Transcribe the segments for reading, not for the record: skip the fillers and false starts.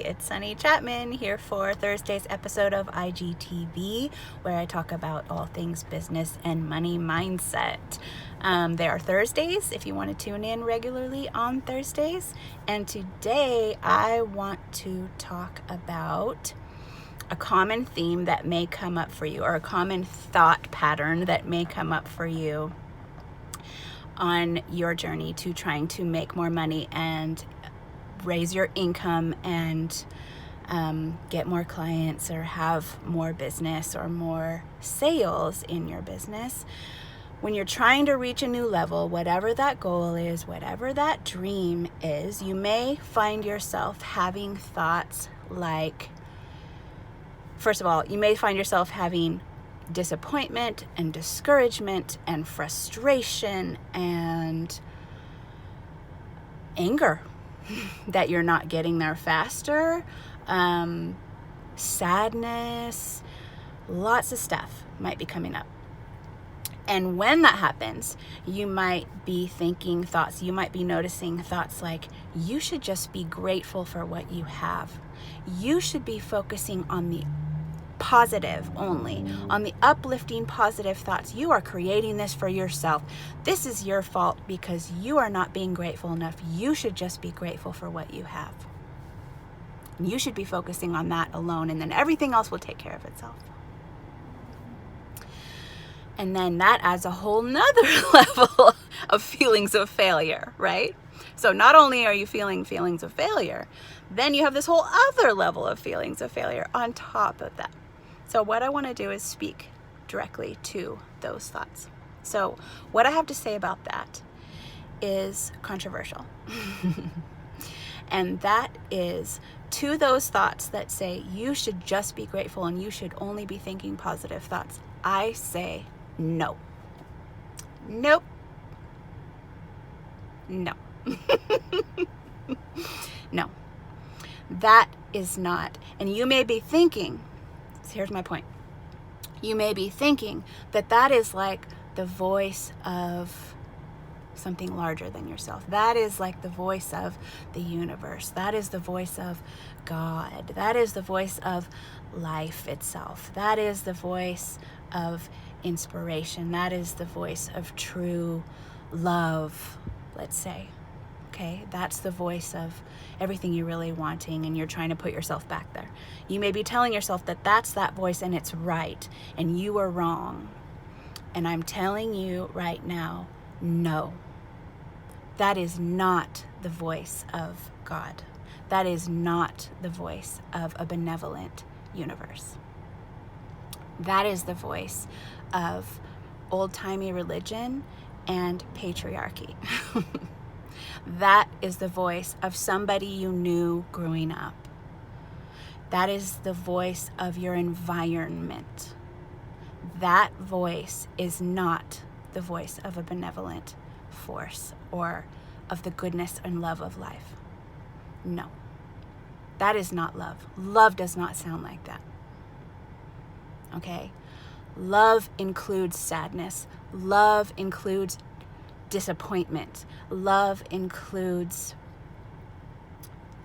it's Sunny Chapman here for Thursday's episode of IGTV, where I talk about all things business and money mindset. There are Thursdays if you want to tune in regularly on Thursdays, and today I want to talk about a common theme that may come up for you, or a common thought pattern that may come up for you on your journey to trying to make more money and raise your income and get more clients or have more business or more sales in your business. When you're trying to reach a new level, whatever that goal is, whatever that dream is, you may find yourself having thoughts like, first of all, you may find yourself having disappointment and discouragement and frustration and anger that you're not getting there faster, sadness, lots of stuff might be coming up. And when that happens, you might be thinking thoughts, you might be noticing thoughts like, you should just be grateful for what you have. You should be focusing on the positive only, on the uplifting positive thoughts. You are creating this for yourself. This is your fault because you are not being grateful enough. You should just be grateful for what you have. You should be focusing on that alone, and then everything else will take care of itself. And then that adds a whole nother level of feelings of failure, right? So not only are you feeling feelings of failure, then you have this whole other level of feelings of failure on top of that. So what I want to do is speak directly to those thoughts. So what I have to say about that is controversial. And that is to those thoughts that say you should just be grateful and you should only be thinking positive thoughts. I say no. Nope. No. No. That is not. And you may be thinking, here's my point. You may be thinking that that is like the voice of something larger than yourself. That is like the voice of the universe. That is the voice of God. That is the voice of life itself. That is the voice of inspiration. That is the voice of true love, let's say. Okay, that's the voice of everything you're really wanting, and you're trying to put yourself back there. You may be telling yourself that that's that voice and it's right, and you are wrong. And I'm telling you right now, no. That is not the voice of God. That is not the voice of a benevolent universe. That is the voice of old-timey religion and patriarchy. That is the voice of somebody you knew growing up. That is the voice of your environment. That voice is not the voice of a benevolent force or of the goodness and love of life. No, that is not love. Love does not sound like that. Okay? Love includes sadness. Love includes disappointment. Love includes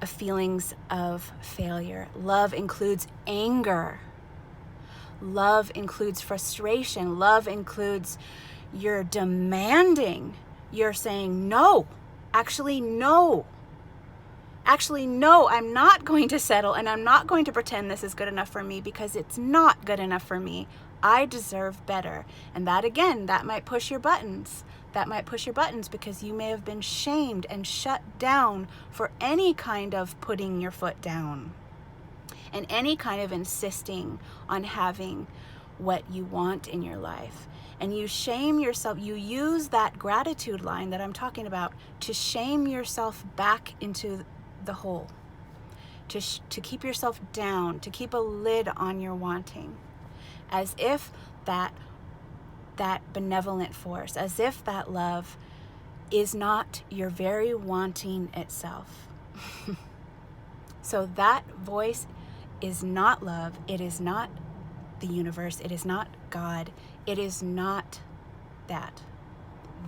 feelings of failure. Love includes anger. Love includes frustration. Love includes you're demanding. You're saying, no, actually, no. Actually, no, I'm not going to settle, and I'm not going to pretend this is good enough for me because it's not good enough for me. I deserve better. And that, again, that might push your buttons. That might push your buttons because you may have been shamed and shut down for any kind of putting your foot down and any kind of insisting on having what you want in your life. And you shame yourself. You use that gratitude line that I'm talking about to shame yourself back into the hole, to keep yourself down, to keep a lid on your wanting, as if that benevolent force, as if that love is not your very wanting itself. So that voice is not love. It is not the universe. It is not God. It is not that.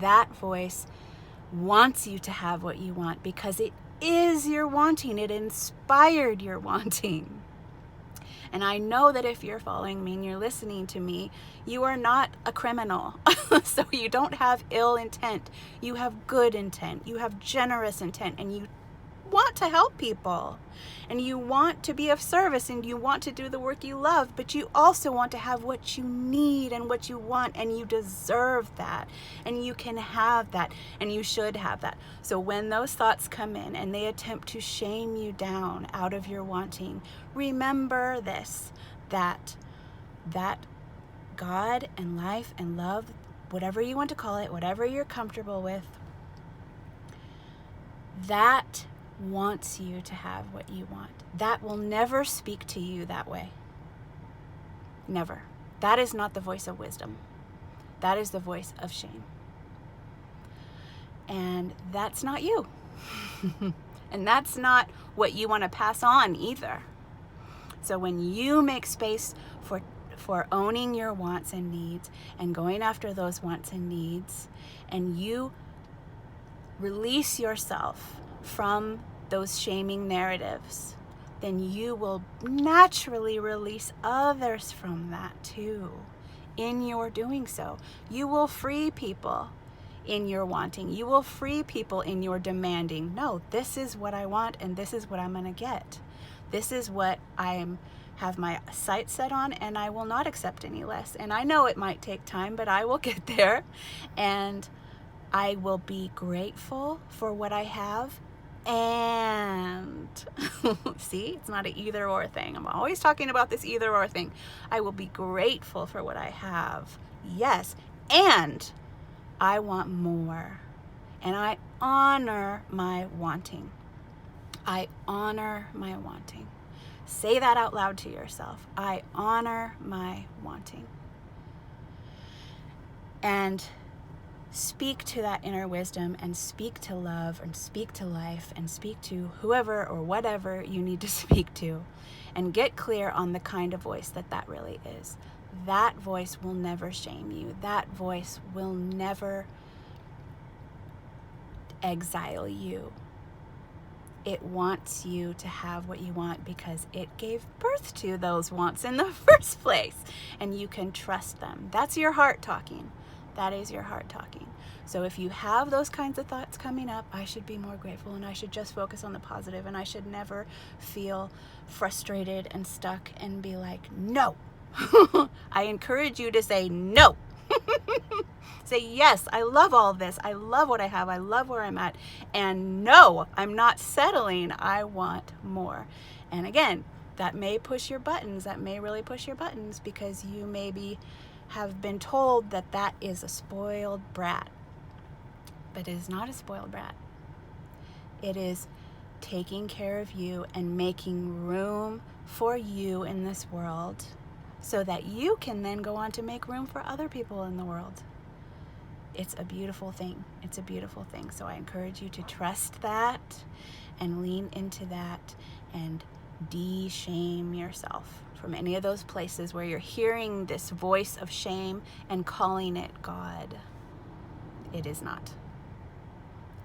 That voice wants you to have what you want because it is your wanting. It inspired your wanting. And I know that if you're following me and you're listening to me, you are not a criminal. So you don't have ill intent. You have good intent. You have generous intent, and you want to help people, and you want to be of service, and you want to do the work you love, but you also want to have what you need and what you want, and you deserve that, and you can have that, and you should have that. So when those thoughts come in and they attempt to shame you down out of your wanting, remember this, that God and life and love, whatever you want to call it, whatever you're comfortable with, that wants you to have what you want. That will never speak to you that way. Never. That is not the voice of wisdom. That is the voice of shame. And that's not you. And that's not what you want to pass on either. So when you make space for owning your wants and needs and going after those wants and needs, and you release yourself from those shaming narratives, then you will naturally release others from that too. In your doing so, you will free people in your wanting. You will free people in your demanding. No, this is what I want, and this is what I'm going to get. This is what I have my sights set on, and I will not accept any less. And I know it might take time, but I will get there, and I will be grateful for what I have. And see, it's not an either or thing. I'm always talking about this either or thing. I will be grateful for what I have. Yes. And I want more. And I honor my wanting. I honor my wanting. Say that out loud to yourself. I honor my wanting. And speak to that inner wisdom, and speak to love, and speak to life, and speak to whoever or whatever you need to speak to, and get clear on the kind of voice that really is. That voice will never shame you. That voice will never exile you. It wants you to have what you want because it gave birth to those wants in the first place, and you can trust them. That's your heart talking. That is your heart talking. So if you have those kinds of thoughts coming up, I should be more grateful, and I should just focus on the positive, and I should never feel frustrated and stuck and be like, no. I encourage you to say no. Say, yes, I love all this. I love what I have. I love where I'm at. And no, I'm not settling. I want more. And again, that may push your buttons. That may really push your buttons, because you maybe have been told that is a spoiled brat. But it is not a spoiled brat. It is taking care of you and making room for you in this world, so that you can then go on to make room for other people in the world. It's a beautiful thing. It's a beautiful thing. So I encourage you to trust that and lean into that and de-shame yourself from any of those places where you're hearing this voice of shame and calling it God. It is not.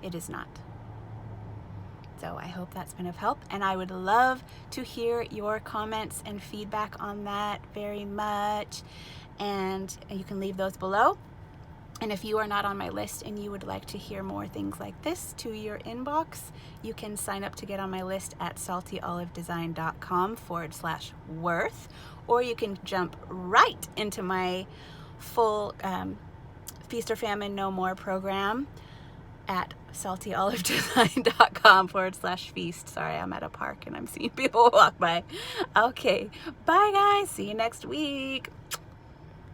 It is not. So I hope that's been of help, and I would love to hear your comments and feedback on that very much, and you can leave those below. And if you are not on my list and you would like to hear more things like this to your inbox, you can sign up to get on my list at saltyolivedesign.com/worth, or you can jump right into my full Feast or Famine No More program at saltyolivedesign.com/feast. Sorry, I'm at a park and I'm seeing people walk by. Okay, bye guys. See you next week.